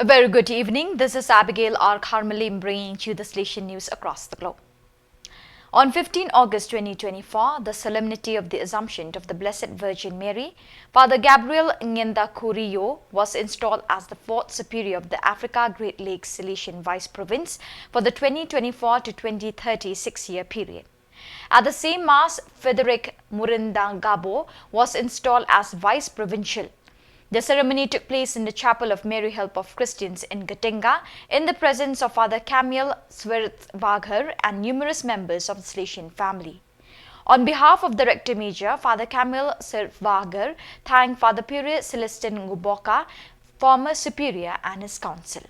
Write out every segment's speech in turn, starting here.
A very good evening. This is Abigail R. Carmelim bringing you the Salesian news across the globe. On 15 August 2024, the solemnity of the Assumption of the Blessed Virgin Mary, Father Gabriel Ngenda was installed as the 4th Superior of the Africa Great Lakes Salesian Vice Province for the 2024 to 2030 6-year period. At the same Mass, Frederick Murindangabo was installed as Vice Provincial. The ceremony took place in the Chapel of Mary Help of Christians in Gatenga in the presence of Father Camille Swerthwager and numerous members of the Salesian family. On behalf of the Rector Major, Father Camille Swerthwager thanked Father Pure Celestin Nguboka, former superior, and his council.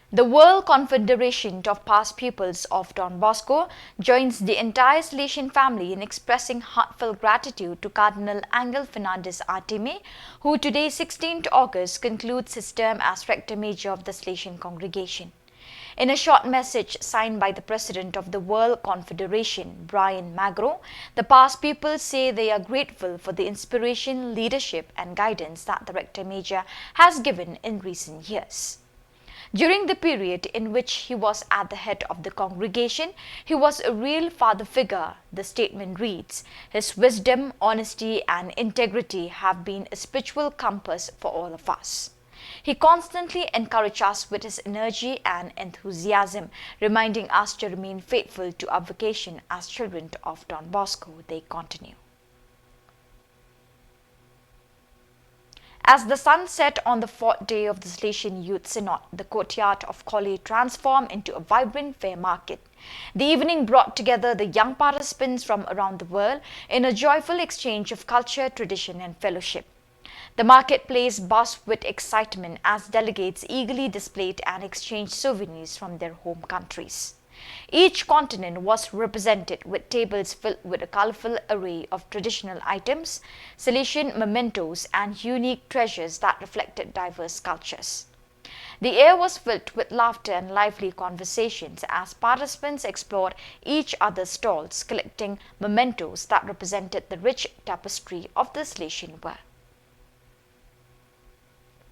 The World Confederation of Past Pupils of Don Bosco joins the entire Salesian family in expressing heartfelt gratitude to Cardinal Angel Fernandez Artime, who today, 16th August, concludes his term as Rector Major of the Salesian congregation. In a short message signed by the President of the World Confederation, Brian Magro, the past pupils say they are grateful for the inspiration, leadership and guidance that the Rector Major has given in recent years. During the period in which he was at the head of the congregation, he was a real father figure, the statement reads. His wisdom, honesty and integrity have been a spiritual compass for all of us. He constantly encourages us with his energy and enthusiasm, reminding us to remain faithful to our vocation as children of Don Bosco. They continue. As the sun set on the 4th day of the Salesian Youth Synod, the courtyard of Collie transformed into a vibrant fair market. The evening brought together the young participants from around the world in a joyful exchange of culture, tradition and fellowship. The marketplace buzzed with excitement as delegates eagerly displayed and exchanged souvenirs from their home countries. Each continent was represented with tables filled with a colorful array of traditional items, Salesian mementos and unique treasures that reflected diverse cultures. The air was filled with laughter and lively conversations as participants explored each other's stalls, collecting mementos that represented the rich tapestry of the Salesian world.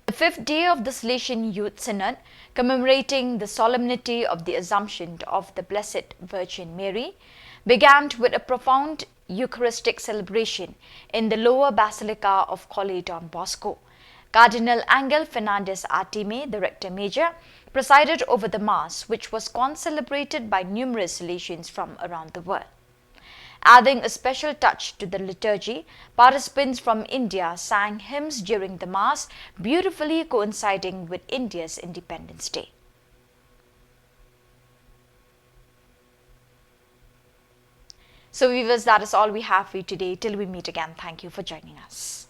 The 5th day of the Salesian Youth Synod, commemorating the solemnity of the Assumption of the Blessed Virgin Mary, began with a profound Eucharistic celebration in the lower Basilica of Collie Don Bosco. Cardinal Angel Fernandez Artime, the Rector Major, presided over the Mass, which was concelebrated by numerous Salesians from around the world. Adding a special touch to the liturgy, participants from India sang hymns during the Mass, beautifully coinciding with India's Independence Day. So viewers, that is all we have for you today. Till we meet again, thank you for joining us.